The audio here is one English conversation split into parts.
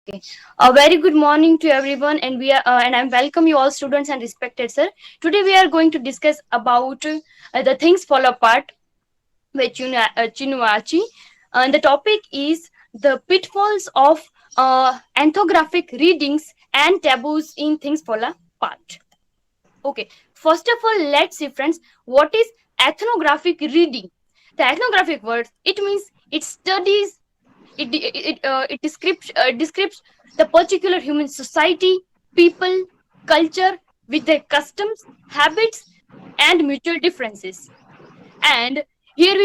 Okay. A very good morning to everyone, and I welcome you all, students and respected sir. Today we are going to discuss about the things fall apart with Chinuachi, and the topic is the pitfalls of anthographic readings and taboos in things fall apart. Okay. First of all, let's see, friends, what is ethnographic reading? The ethnographic word, it means it studies it describes the particular human society, people, culture with their customs, habits, and mutual differences. And here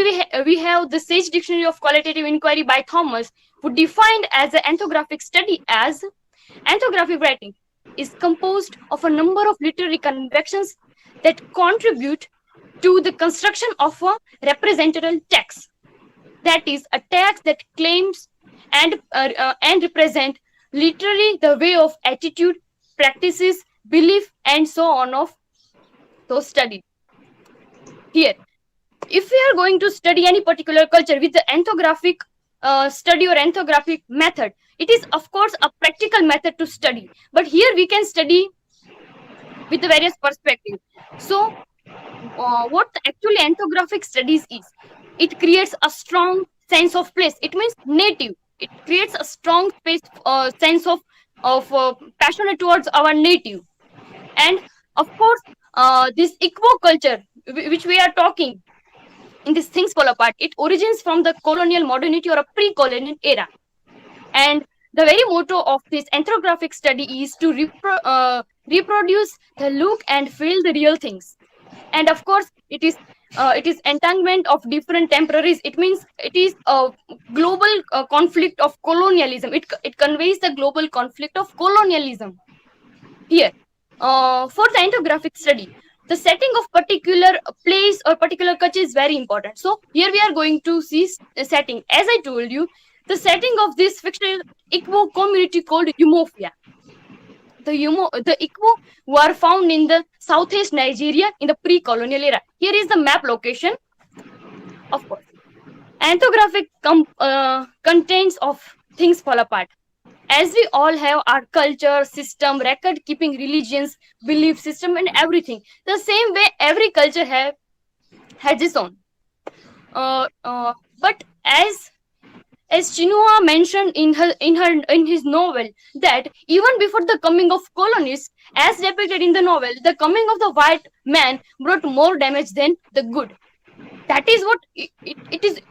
we have the Sage Dictionary of Qualitative Inquiry by Thomas, who defined as an ethnographic study as ethnographic writing is composed of a number of literary conventions that contribute to the construction of a representative text, that is a text that claims and represent literally the way of attitude, practices, belief, and so on of those studied. Here, if we are going to study any particular culture with the ethnographic study or ethnographic method, it is of course a practical method to study, but here we can study with the various perspectives. So what actually ethnographic studies is, it creates a strong sense of place. It means native. It creates a strong space sense of passionate towards our native. And of course, this Igbo culture which we are talking in these things fall apart, it origins from the colonial modernity or a pre-colonial era. And the very motto of this ethnographic study is to reproduce the look and feel the real things. And of course, it is entanglement of different temporaries. It means it is a global conflict of colonialism. It conveys the global conflict of colonialism. Here, for the ethnographic study, the setting of particular place or particular culture is very important. So here we are going to see the setting. As I told you, the setting of this fictional Igbo community called Umofia. The Igbo were found in the southeast Nigeria in the pre-colonial era. Here is the map location. Of course, ethnographic contents of things fall apart. As we all have our culture, system, record keeping, religions, belief system, and everything. The same way every culture has its own. But as Chinua mentioned in his novel, that even before the coming of colonists, as depicted in the novel, the coming of the white man brought more damage than the good. That is what it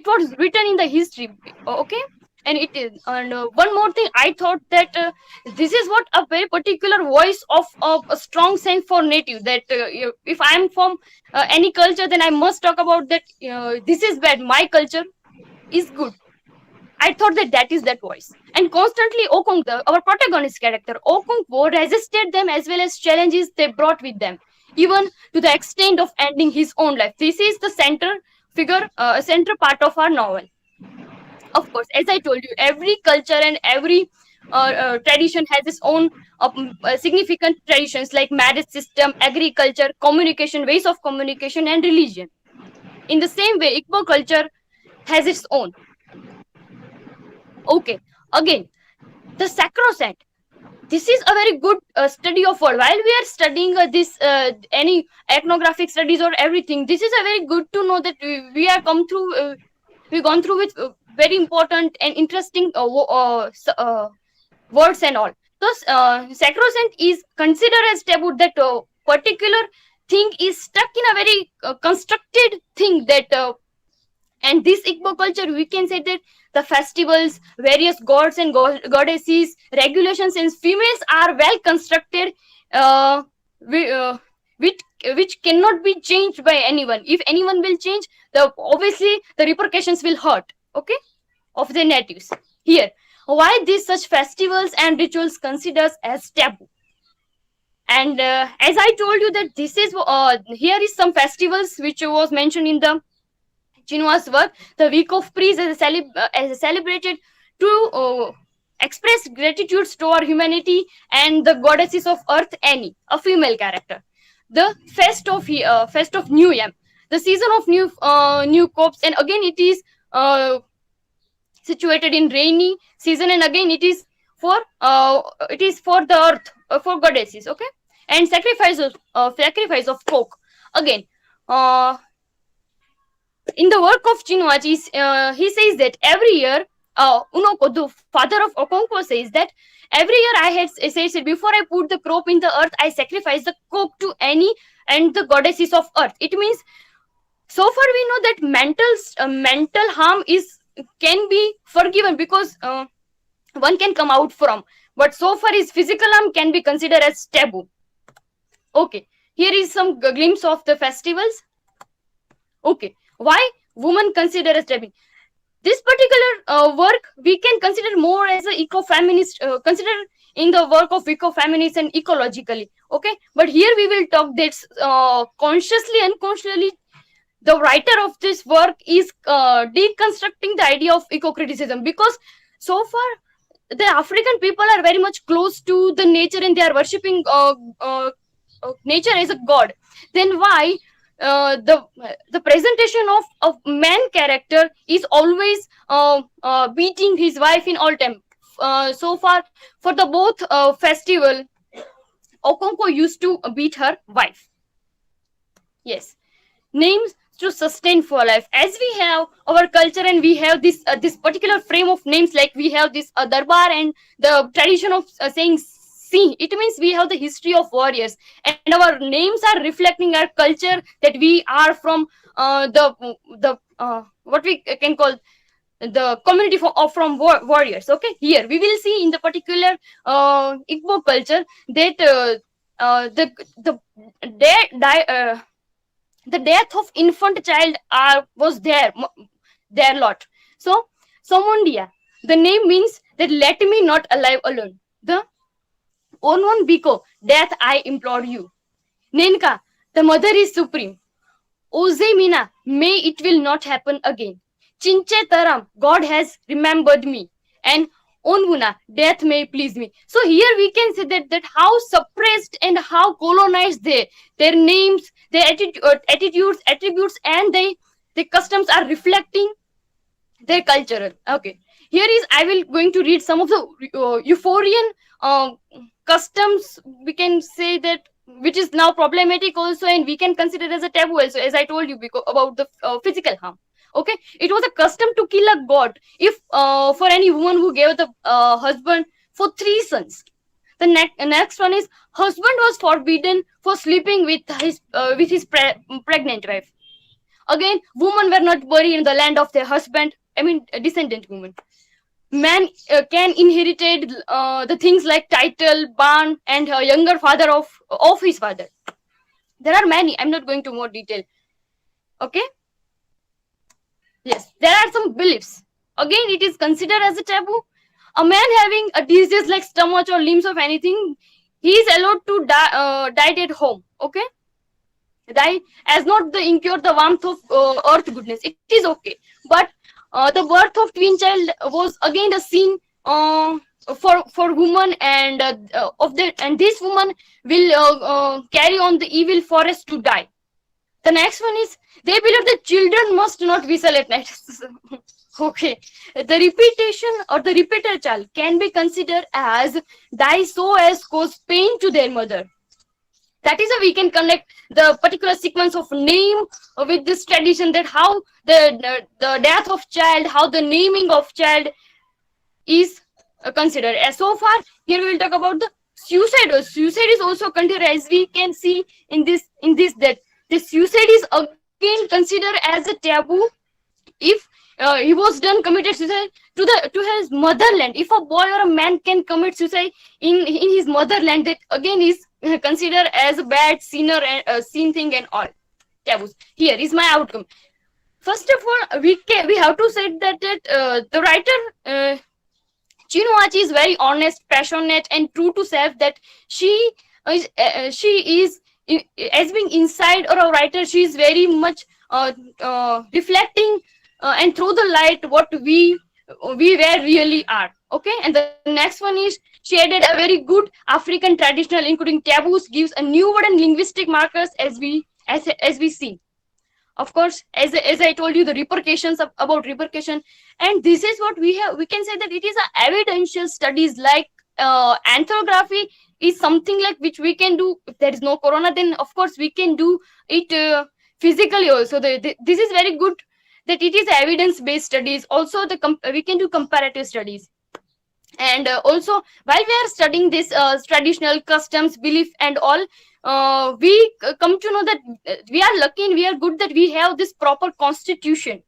was written in the history. Okay. And it is, and one more thing, I thought that this is what a very particular voice of a strong sense for native, that if I am from any culture, then I must talk about that. This is bad, my culture is good. I thought that is that voice. And constantly Okung, our protagonist character, Okung resisted them as well as challenges they brought with them, even to the extent of ending his own life. This is the center part of our novel. Of course, as I told you, every culture and every tradition has its own significant traditions like marriage system, agriculture, communication, ways of communication, and religion. In the same way, Igbo culture has its own. Okay, again, the sacrosanct. This is a very good study of all. While we are studying this any ethnographic studies or everything, this is a very good to know that we are come through. We've gone through with very important and interesting words and all. So, sacrosanct is considered as taboo, that particular thing is stuck in a very constructed thing that. And this Igbo culture, we can say that the festivals, various gods and goddesses, regulations, and females are well constructed, uh, we, uh, which cannot be changed by anyone. If anyone will change, obviously the repercussions will hurt. Okay, of the natives. Here, why these such festivals and rituals considered as taboo? And as I told you that this is here is some festivals which was mentioned in the Chinua's work. The Week of Praise as celebrated to express gratitude to our humanity and the goddesses of earth, Annie, a female character. The Fest of New Yam, the season of new crops, and again it is situated in rainy season, and again it is for it is for the earth, for goddesses, okay, and sacrifice of coke. Again, uh, in the work of Chinuachi, he says that every year, Unoko, the father of Okonkwo, says that every year I had said before I put the crop in the earth, I sacrifice the coke to any and the goddesses of earth. It means so far we know that mental harm is can be forgiven because one can come out from, but so far is physical harm can be considered as taboo. Okay, here is some glimpse of the festivals. Okay, why women consider as taboo? This particular work we can consider more as a eco-feminist, consider in the work of eco-feminists and ecologically. Okay, but here we will talk that consciously, unconsciously, the writer of this work is deconstructing the idea of eco-criticism, because so far the African people are very much close to the nature and they are worshipping nature as a god. Then why the presentation of man character is always beating his wife in all time? So far, for the both festival, Okonkwo used to beat her wife. Yes, names to sustain for life. As we have our culture and we have this particular frame of names, like we have this darbar and the tradition of saying see, it means we have the history of warriors and our names are reflecting our culture, that we are from the what we can call the community from warriors. Okay, here we will see in the particular Igbo culture that the the death of infant child was their lot. So Somondia, the name means that let me not alive alone. The Onwon Biko, death I implore you. Nenka, the mother is supreme. Oze Mina, may it will not happen again. Chinche Taram, God has remembered me. And Onwuna, death may please me. So here we can say that how suppressed and how colonized their names, their attitudes, attributes, and the customs are reflecting their cultural. Okay, here is I will going to read some of the euphorian customs, we can say that, which is now problematic also, and we can consider as a taboo also, as I told you about the physical harm. Okay, it was a custom to kill a god if for any woman who gave the husband for 3 sons. The next one is husband was forbidden for sleeping with his pregnant wife. Again, women were not buried in the land of their husband. I mean, a descendant woman. Man can inherit the things like title, barn, and a younger father of his father. There are many. I'm not going to more detail. Okay. Yes, there are some beliefs. Again, it is considered as a taboo. A man having a disease like stomach or limbs of anything, he is allowed to die at home. Okay, die as not the incur the warmth of earth goodness. It is okay, but the birth of twin child was again a sin for woman, and and this woman will carry on the evil forest to die. The next one is they believe that children must not whistle at night. Okay, the repetition or the repeater child can be considered as die so as cause pain to their mother. That is how we can connect the particular sequence of name with this tradition, that how the death of child, how the naming of child is considered. As so far, here we will talk about the suicide. Suicide is also considered, as we can see in this that the suicide is again considered as a taboo if he was committed suicide to his motherland. If a boy or a man can commit suicide in his motherland, that again is considered as a bad sinner and sin thing and all taboos. Here is my outcome. First of all, we have to say that the writer Chinuachi is very honest, passionate, and true to self. That she is as being inside or a writer, she is very much reflecting and through the light what we really are. Okay, and the next one is she added a very good African traditional, including taboos, gives a new word and linguistic markers as we see. of course, as I told you, the repercussions about repercussion. And this is what we have. We can say that it is a evidential studies, like anthropography is something like which we can do. If there is no corona, then of course we can do it physically also. This is very good that it is evidence based studies. Also we can do comparative studies. And also, while we are studying this traditional customs, belief and all, we come to know that we are lucky and we are good that we have this proper constitution.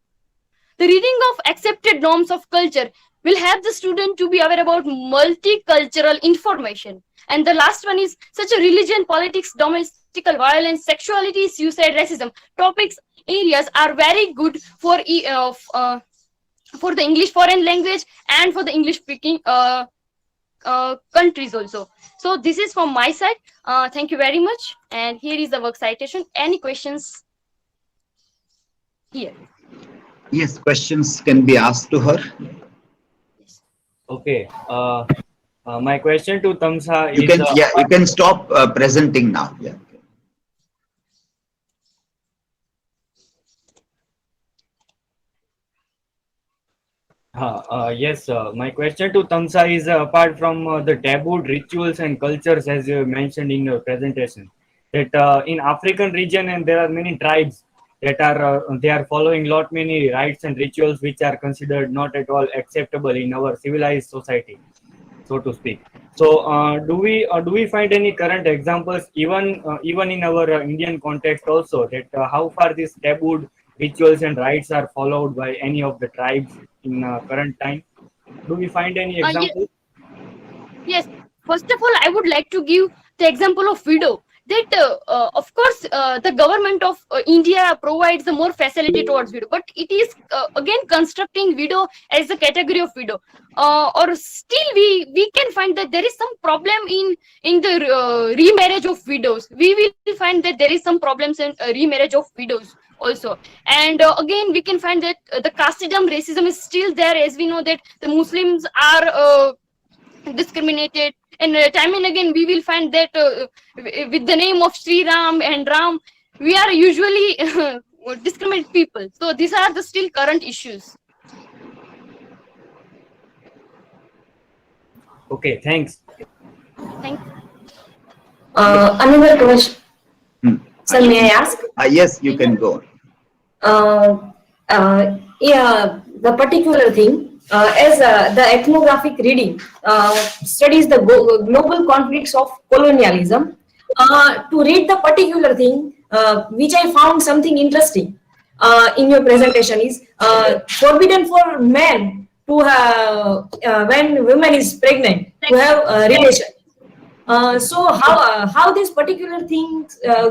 The reading of accepted norms of culture will help the student to be aware about multicultural information. And the last one is such a religion, politics, domestic violence, sexuality, suicide, racism topics areas are very good for the English foreign language and for the English speaking countries also. So this is from my side. Thank you very much. And here is the work citation. Any questions here? Yes, questions can be asked to her. Okay. My question to Tamsa You is... can, yeah, you can stop presenting now. Yeah. Yes, my question to Tamsa is apart from the tabooed rituals and cultures, as you mentioned in your presentation, that in African region and there are many tribes that are they are following lot many rites and rituals which are considered not at all acceptable in our civilized society, so to speak. So do we find any current examples even in our Indian context also, that how far these tabooed rituals and rites are followed by any of the tribes in current time? Do we find any examples? Yes. First of all, I would like to give the example of widow. That of course the government of India provides the more facility towards widow, but it is again constructing widow as a category of widow, or still we can find that there is some problem in the remarriage of widows. We will find that there is some problems in remarriage of widows also. And again we can find that the casteism, racism is still there, as we know that the Muslims are discriminated. And time and again we will find that with the name of Sri Ram and Ram, we are usually discriminate people. So these are the still current issues. Okay, thanks. Thank you. Another question. Sir, may I ask? Yes, you can go. Yeah, the particular thing, as the ethnographic reading studies the global conflicts of colonialism. To read the particular thing, which I found something interesting in your presentation, is forbidden for men to have when woman is pregnant to have a relation. So how this particular thing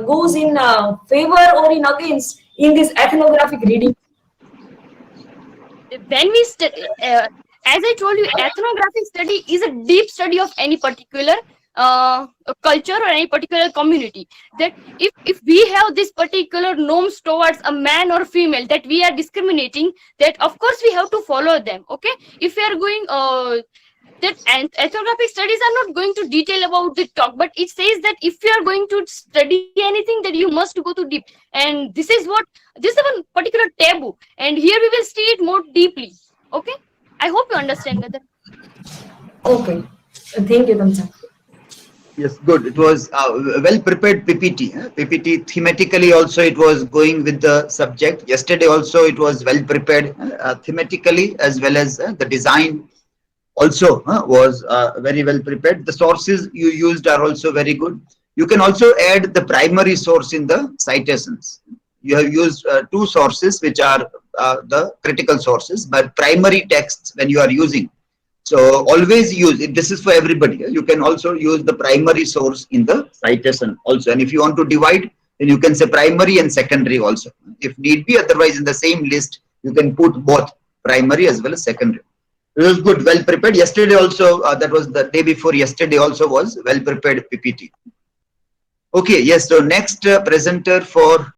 goes in favor or in against in this ethnographic reading? When we study, as I told you, ethnographic study is a deep study of any particular culture or any particular community. That if we have this particular norms towards a man or female that we are discriminating, that of course we have to follow them. Okay, if we are going that ethnographic studies are not going to detail about the talk, but it says that if you are going to study anything, that you must go to deep. And this is one particular taboo, and here we will see it more deeply. Okay, I hope you understand that. Okay, thank you, Tamsa. Yes, good. It was well prepared PPT. PPT thematically also it was going with the subject. Yesterday also it was well prepared thematically, as well as the design also was very well prepared. The sources you used are also very good. You can also add the primary source in the citations. You have used two sources which are the critical sources, but primary texts when you are using. So always use it. This is for everybody. You can also use the primary source in the citation also. And if you want to divide, then you can say primary and secondary also, if need be. Otherwise, in the same list, you can put both primary as well as secondary. It was good, well prepared. Yesterday also, that was the day before yesterday also was well prepared PPT. Okay, yes. So next presenter for